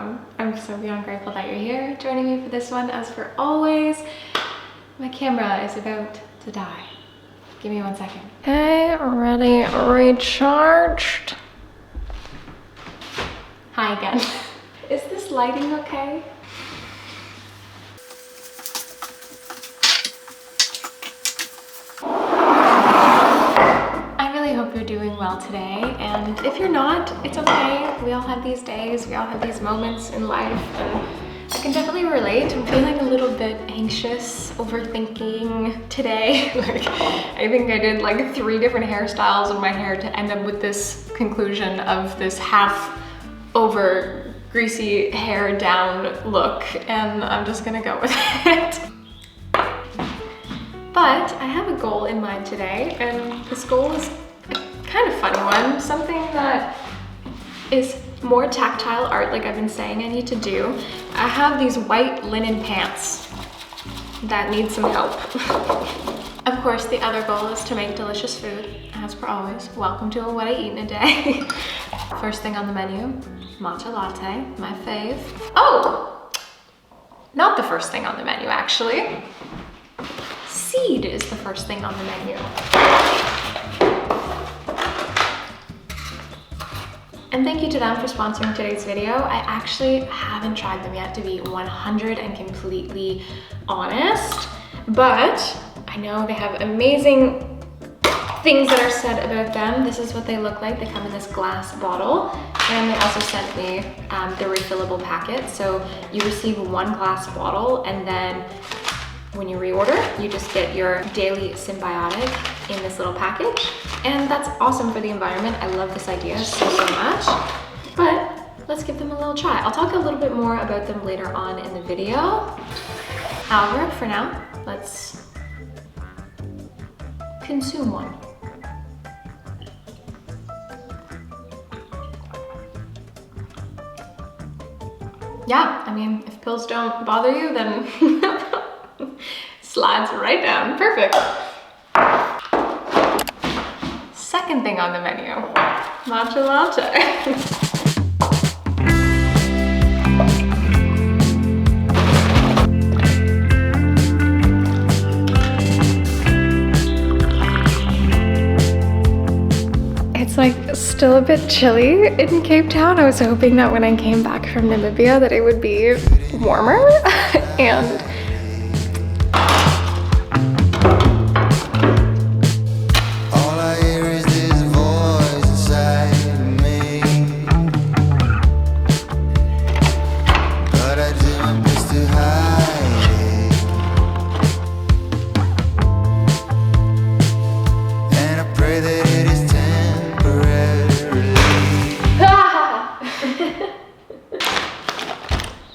welcome. I'm so beyond grateful that you're here joining me for this one. As for always, my camera is about to die. Give me 1 second. Okay, ready, recharged. Hi again. Is this lighting okay? Hope you're doing well today, and if you're not, it's okay. We all have these days, we all have these moments in life, and I can definitely relate. I'm feeling a little bit anxious, overthinking today. Like, I think I did like 3 different hairstyles in my hair to end up with this conclusion of this half over greasy hair down look, and I'm just gonna go with it. But I have a goal in mind today, and this goal is kind of funny one, something that is more tactile art, like I've been saying I need to do. I have these white linen pants that need some help. Of course, the other goal is to make delicious food, as per always. Welcome to a what I eat in a day. First thing on the menu, matcha latte, my fave. Oh, not the first thing on the menu actually. Seed is the first thing on the menu. And thank you to them for sponsoring today's video. I actually haven't tried them yet, to be 100 and completely honest, but I know they have amazing things that are said about them. This is what they look like. They come in this glass bottle, and they also sent me the refillable packet. So you receive 1 glass bottle, and then when you reorder, you just get your daily symbiotic in this little package. And that's awesome for the environment. I love this idea so much. But let's give them a little try. I'll talk a little bit more about them later on in the video. However, for now, let's consume one. Yeah, I mean, if pills don't bother you, then slides right down. Perfect. Second thing on the menu, matcha latte. It's like still a bit chilly in Cape Town. I was hoping that when I came back from Namibia that it would be warmer and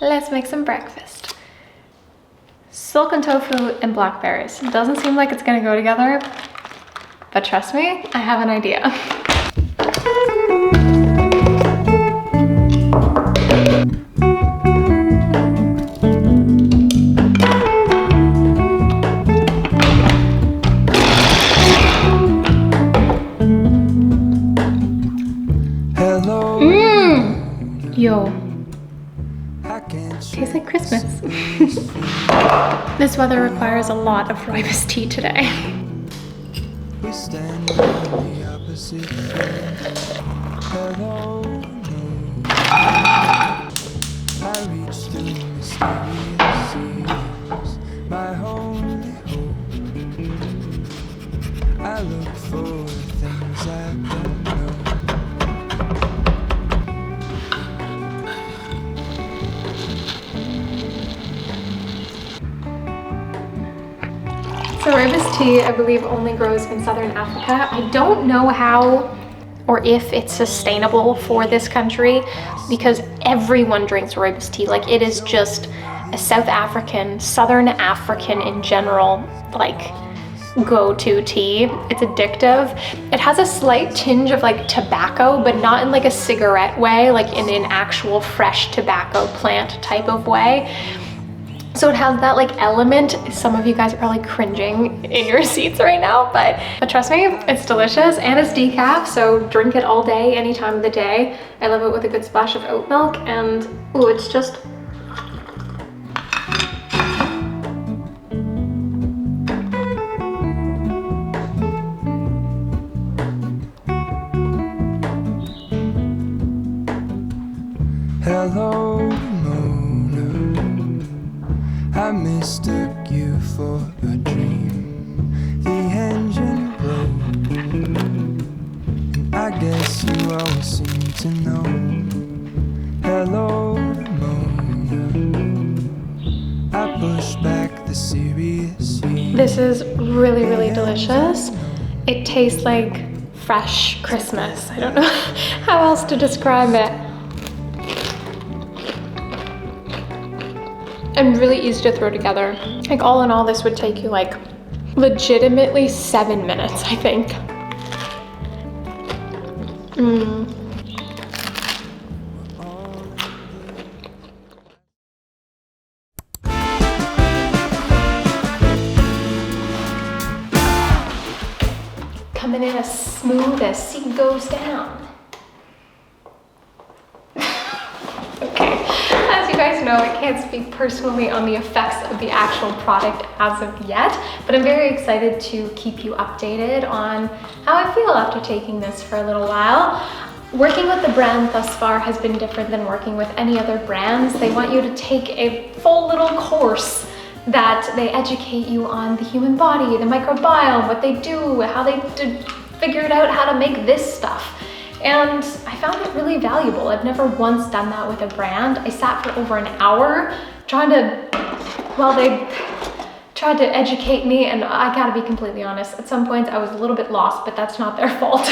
let's make some breakfast. Silken tofu and blackberries. It doesn't seem like it's gonna go together, but trust me, I have an idea. Yo. Tastes like Christmas. This weather requires a lot of rooibos tea today. We stand on the opposite I reach through mysterious seas, my only hope. I look for things I don't know. So rooibos tea, I believe, only grows in southern Africa. I don't know how or if it's sustainable for this country because everyone drinks rooibos tea. Like, it is just a South African, Southern African in general, like, go-to tea. It's addictive. It has a slight tinge of like tobacco, but not in like a cigarette way, like in an actual fresh tobacco plant type of way. So it has that like element. Some of you guys are probably cringing in your seats right now, but trust me, it's delicious and it's decaf, so drink it all day, any time of the day. I love it with a good splash of oat milk, and ooh, it's just hello, Mona. I mistook you for a dream. The engine broke, and I guess you always seem to know. Hello, Mona. I push back the serious heat. This is really, really delicious. It tastes like fresh Christmas. I don't know how else to describe it. And really easy to throw together. Like all in all, this would take you like legitimately 7 minutes, I think. Coming in as smooth as seed goes down. Okay, as you guys know, I can't speak personally on the effects of the actual product as of yet, but I'm very excited to keep you updated on how I feel after taking this for a little while. Working with the brand thus far has been different than working with any other brands. They want you to take a full little course that they educate you on the human body, the microbiome, what they do, how they figured out how to make this stuff. And I found it really valuable. I've never once done that with a brand. I sat for over an hour they tried to educate me, and I gotta be completely honest, at some points I was a little bit lost, but that's not their fault.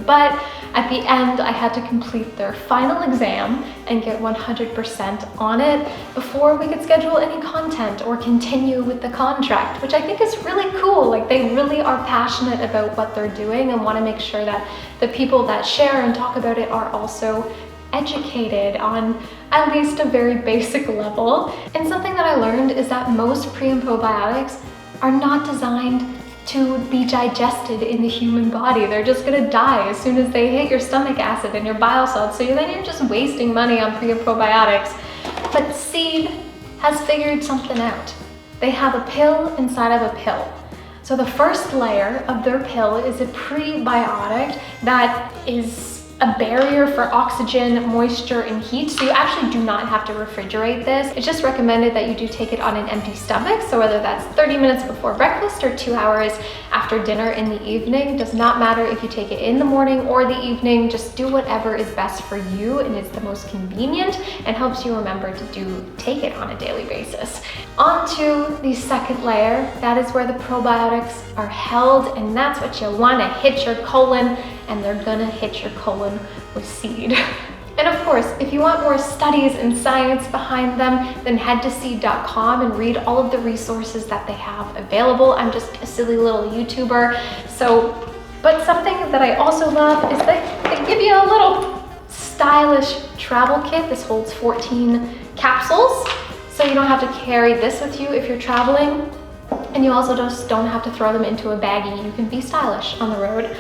But at the end, I had to complete their final exam and get 100% on it before we could schedule any content or continue with the contract, which I think is really cool. Like, they really are passionate about what they're doing and want to make sure that the people that share and talk about it are also educated on at least a very basic level. And something that I learned is that most pre and probiotics are not designed to be digested in the human body. They're just gonna die as soon as they hit your stomach acid and your bile salts. So then you're just wasting money on pre and probiotics. But Seed has figured something out. They have a pill inside of a pill. So the first layer of their pill is a prebiotic that is a barrier for oxygen, moisture, and heat. So you actually do not have to refrigerate this. It's just recommended that you do take it on an empty stomach. So whether that's 30 minutes before breakfast or 2 hours after dinner in the evening, does not matter if you take it in the morning or the evening. Just do whatever is best for you and is the most convenient and helps you remember to take it on a daily basis. On to the second layer. That is where the probiotics are held, and that's what you want to hit your colon, and they're gonna hit your colon with Seed. And of course, if you want more studies and science behind them, then head to seed.com and read all of the resources that they have available. I'm just a silly little YouTuber. But something that I also love is that they give you a little stylish travel kit. This holds 14 capsules, so you don't have to carry this with you if you're traveling. And you also just don't have to throw them into a baggie. You can be stylish on the road.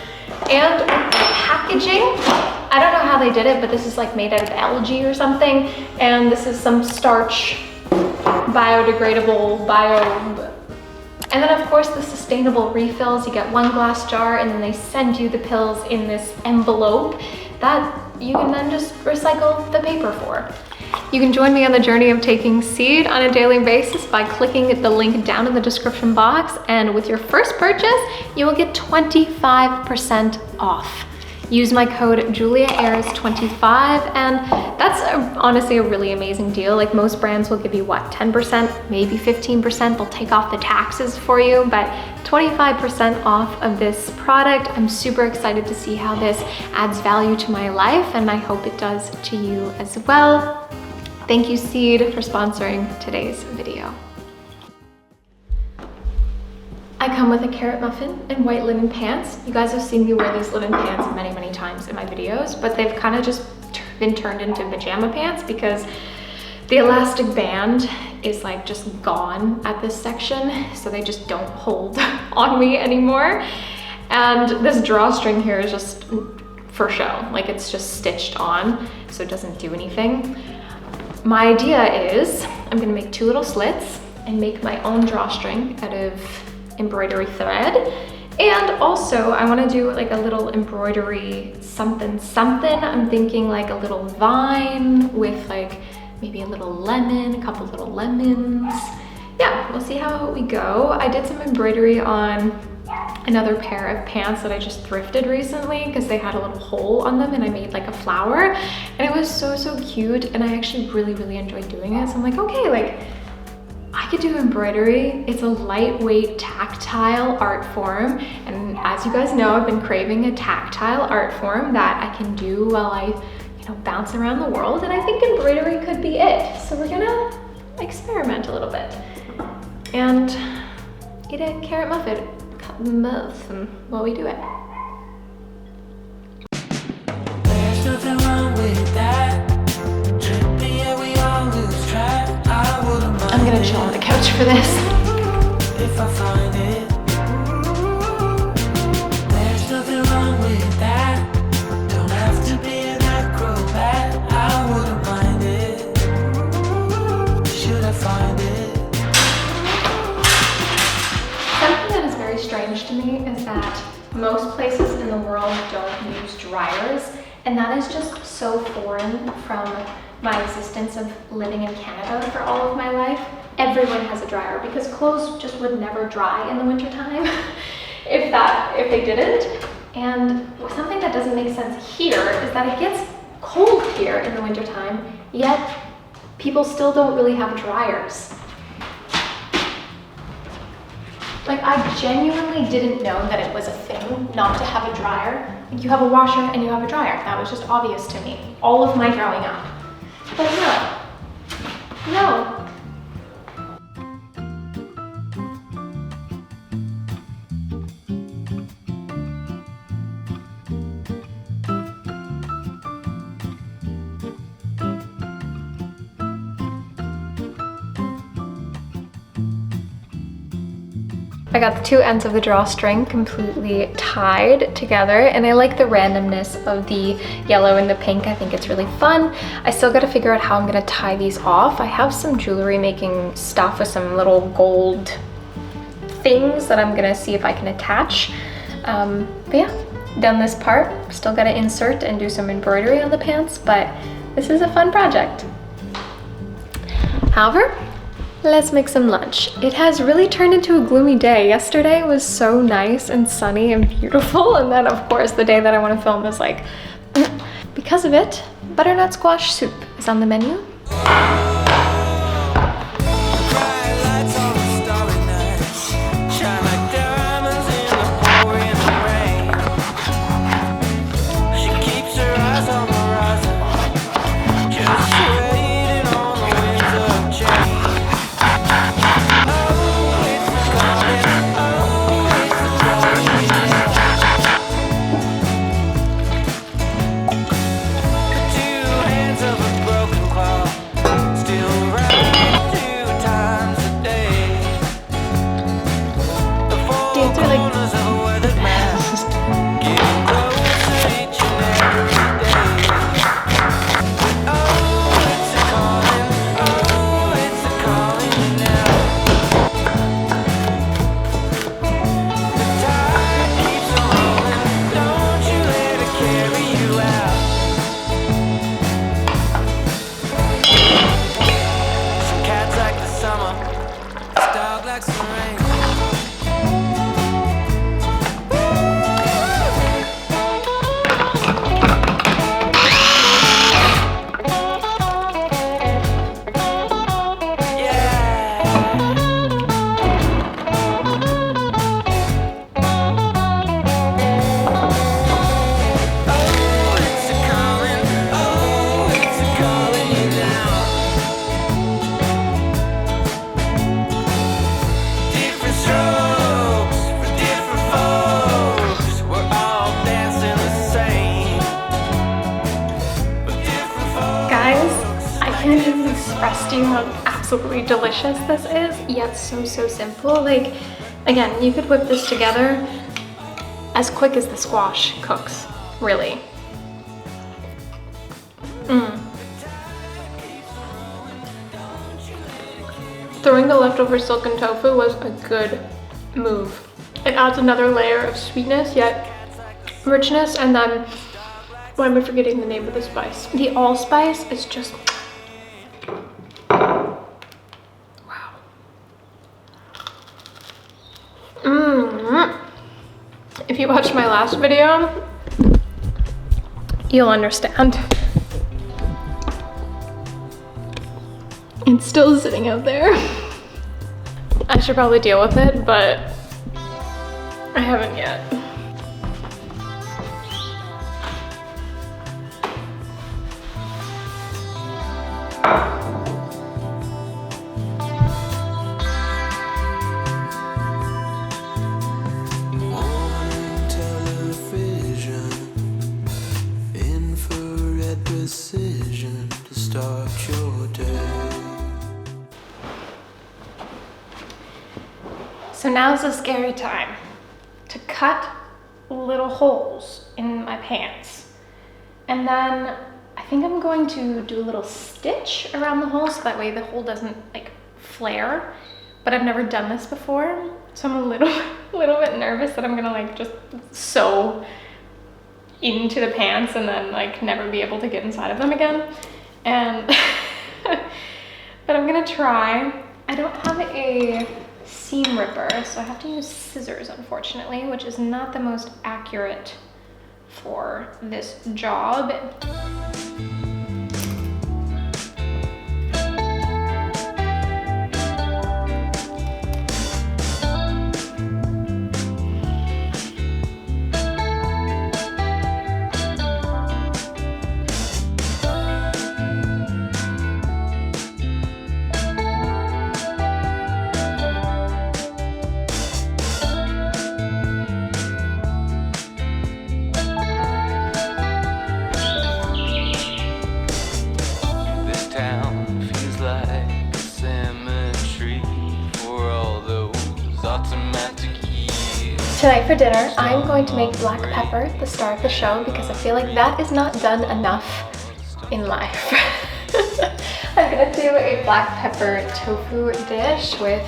And packaging, I don't know how they did it, but this is like made out of algae or something. And this is some starch, biodegradable, and then of course the sustainable refills. You get 1 glass jar, and then they send you the pills in this envelope that you can then just recycle the paper for. You can join me on the journey of taking Seed on a daily basis by clicking the link down in the description box, and with your first purchase, you will get 25% off. Use my code JuliaAyres25, and that's honestly a really amazing deal. Like, most brands will give you what, 10%, maybe 15%, they'll take off the taxes for you, but 25% off of this product. I'm super excited to see how this adds value to my life, and I hope it does to you as well. Thank you, Seed, for sponsoring today's video. I come with a carrot muffin and white linen pants. You guys have seen me wear these linen pants many, many times in my videos, but they've kind of just been turned into pajama pants because The elastic band is like just gone at this section, so they just don't hold on me anymore. And this drawstring here is just for show, like it's just stitched on, so it doesn't do anything. My idea is I'm gonna make 2 little slits and make my own drawstring out of embroidery thread. And also I wanna do like a little embroidery something. I'm thinking like a little vine with like maybe a little lemon, a couple little lemons. Yeah, we'll see how we go. I did some embroidery on another pair of pants that I just thrifted recently because they had a little hole on them, and I made like a flower, and it was so cute, and I actually really enjoyed doing it. So I'm like, okay, like I could do embroidery. It's a lightweight tactile art form, and as you guys know, I've been craving a tactile art form that I can do while I bounce around the world, and I think embroidery could be it. So we're gonna experiment a little bit and eat a carrot muffin while we do it. There's nothing wrong with that. Tripping, yeah, we all lose track. I'm gonna chill on the couch for this. If I find it, there's nothing wrong with that. Don't have to be an acrobat. I wouldn't mind it. Should I find it? Something that is very strange to me is that most places in the world don't use dryers, and that is just so foreign from my existence of living in Canada for all of my life. Everyone has a dryer because clothes just would never dry in the wintertime if they didn't. And something that doesn't make sense here is that it gets cold here in the wintertime, yet people still don't really have dryers. Like, I genuinely didn't know that it was a thing not to have a dryer. Like, you have a washer and you have a dryer. That was just obvious to me all of my growing up. But no. I got the 2 ends of the drawstring completely tied together, and I like the randomness of the yellow and the pink. I think it's really fun. I still got to figure out how I'm going to tie these off. I have some jewelry making stuff with some little gold things that I'm going to see if I can attach. But yeah, done this part. Still got to insert and do some embroidery on the pants, but this is a fun project. However, let's make some lunch. It has really turned into a gloomy day. Yesterday was so nice and sunny and beautiful, and then of course the day that I want to film is like, because of it, butternut squash soup is on the menu. impressed you how absolutely delicious this is, yet so simple. Like, again, you could whip this together as quick as the squash cooks, really. Throwing the leftover silken tofu was a good move. It adds another layer of sweetness, yet richness, and then, why am I forgetting the name of the spice? The allspice is just, wow. If you watched my last video, you'll understand. It's still sitting out there. I should probably deal with it, but I haven't yet. On television, infrared precision to start your day. So now's the scary time to cut little holes in my pants. And then I think I'm going to do a little stitch around the hole so that way the hole doesn't like flare. But I've never done this before, so I'm a little bit nervous that I'm gonna like just sew into the pants and then like never be able to get inside of them again. And but I'm gonna try. I don't have a seam ripper, so I have to use scissors, unfortunately, which is not the most accurate for this job. Tonight for dinner, I'm going to make black pepper the star of the show because I feel like that is not done enough in life. I'm gonna do a black pepper tofu dish with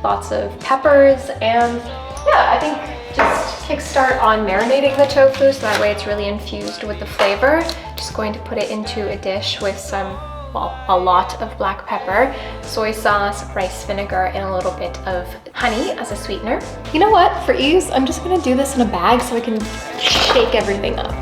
lots of peppers, and yeah, I think just kickstart on marinating the tofu so that way it's really infused with the flavor. Just going to put it into a dish with some, well, a lot of black pepper, soy sauce, rice vinegar, and a little bit of honey as a sweetener. You know what? For ease, I'm just gonna do this in a bag so I can shake everything up.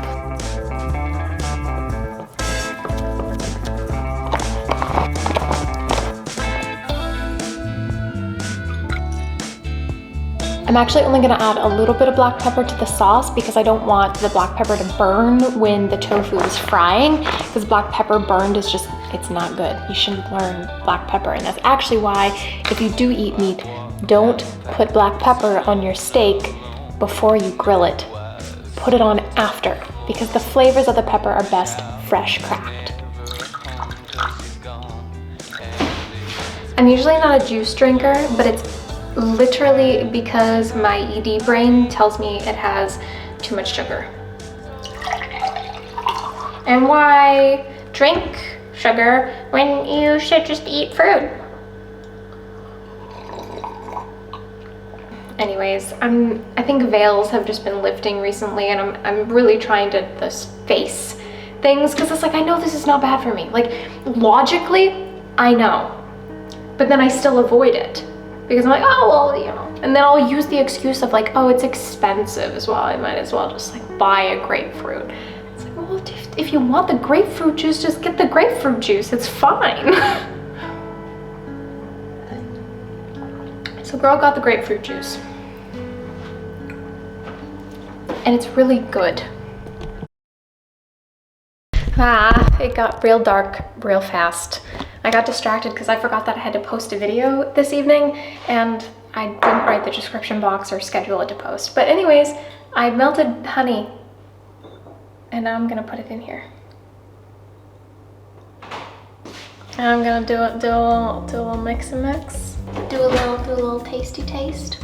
I'm actually only gonna add a little bit of black pepper to the sauce because I don't want the black pepper to burn when the tofu is frying, because black pepper burned is just, it's not good. You shouldn't burn black pepper, and that's actually why if you do eat meat, don't put black pepper on your steak before you grill it. Put it on after, because the flavors of the pepper are best fresh cracked. I'm usually not a juice drinker, but it's literally because my ED brain tells me it has too much sugar. And why drink sugar when you should just eat fruit? Anyways, I think veils have just been lifting recently, and I'm really trying to just face things, because it's like, I know this is not bad for me. Like, logically, I know, but then I still avoid it. Because I'm like, oh, well, you know. And then I'll use the excuse of like, oh, it's expensive as well. I might as well just like buy a grapefruit. It's like, well, if you want the grapefruit juice, just get the grapefruit juice. It's fine. So girl got the grapefruit juice. And it's really good. It got real dark real fast. I got distracted because I forgot that I had to post a video this evening, and I didn't write the description box or schedule it to post. But anyways, I melted honey, and now I'm gonna put it in here. And I'm gonna do a little mix and mix. Do a little tasty taste.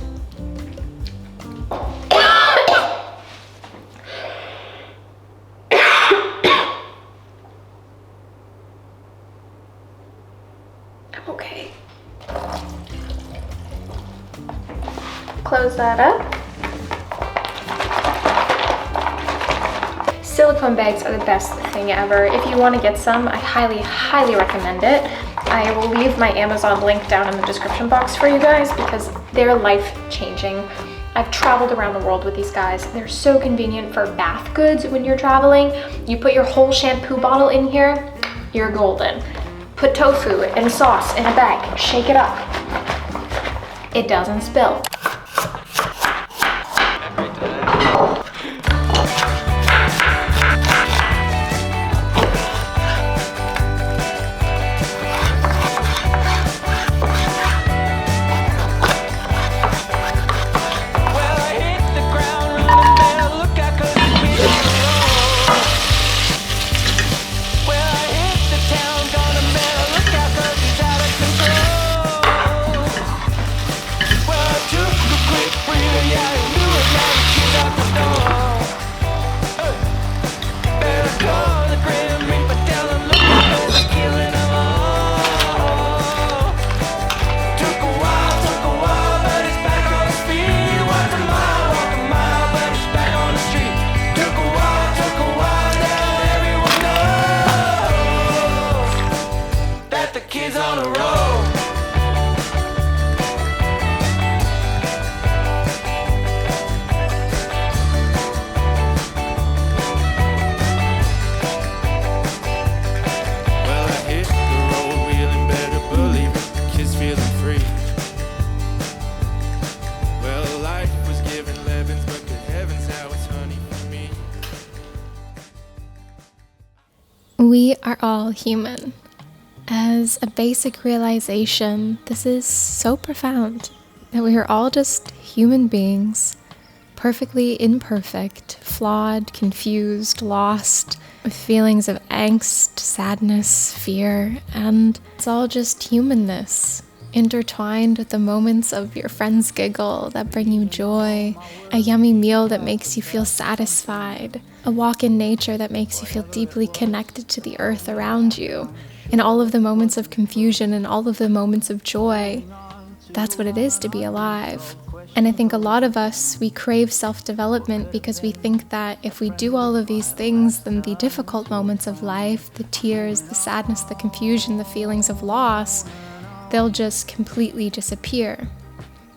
I'm okay. Close that up. Silicone bags are the best thing ever. If you want to get some, I highly recommend it. I will leave my Amazon link down in the description box for you guys because they're life-changing. I've traveled around the world with these guys. They're so convenient for bath goods when you're traveling. You put your whole shampoo bottle in here, you're golden. Put tofu and sauce in a bag, shake it up. It doesn't spill. We are all human. As a basic realization, this is so profound that we are all just human beings, perfectly imperfect, flawed, confused, lost, with feelings of angst, sadness, fear, and it's all just humanness, intertwined with the moments of your friend's giggle that bring you joy, a yummy meal that makes you feel satisfied, a walk in nature that makes you feel deeply connected to the earth around you, and all of the moments of confusion and all of the moments of joy. That's what it is to be alive. And I think a lot of us, we crave self-development because we think that if we do all of these things, then the difficult moments of life, the tears, the sadness, the confusion, the feelings of loss, they'll just completely disappear.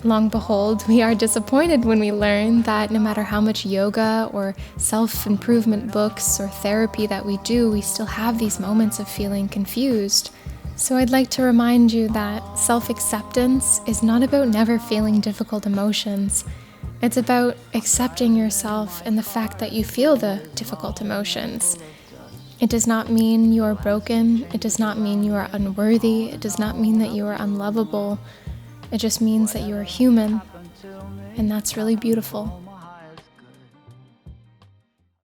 Long behold, we are disappointed when we learn that no matter how much yoga or self-improvement books or therapy that we do, we still have these moments of feeling confused. So I'd like to remind you that self-acceptance is not about never feeling difficult emotions. It's about accepting yourself and the fact that you feel the difficult emotions. It does not mean you are broken. It does not mean you are unworthy. It does not mean that you are unlovable. It just means that you are human, and that's really beautiful.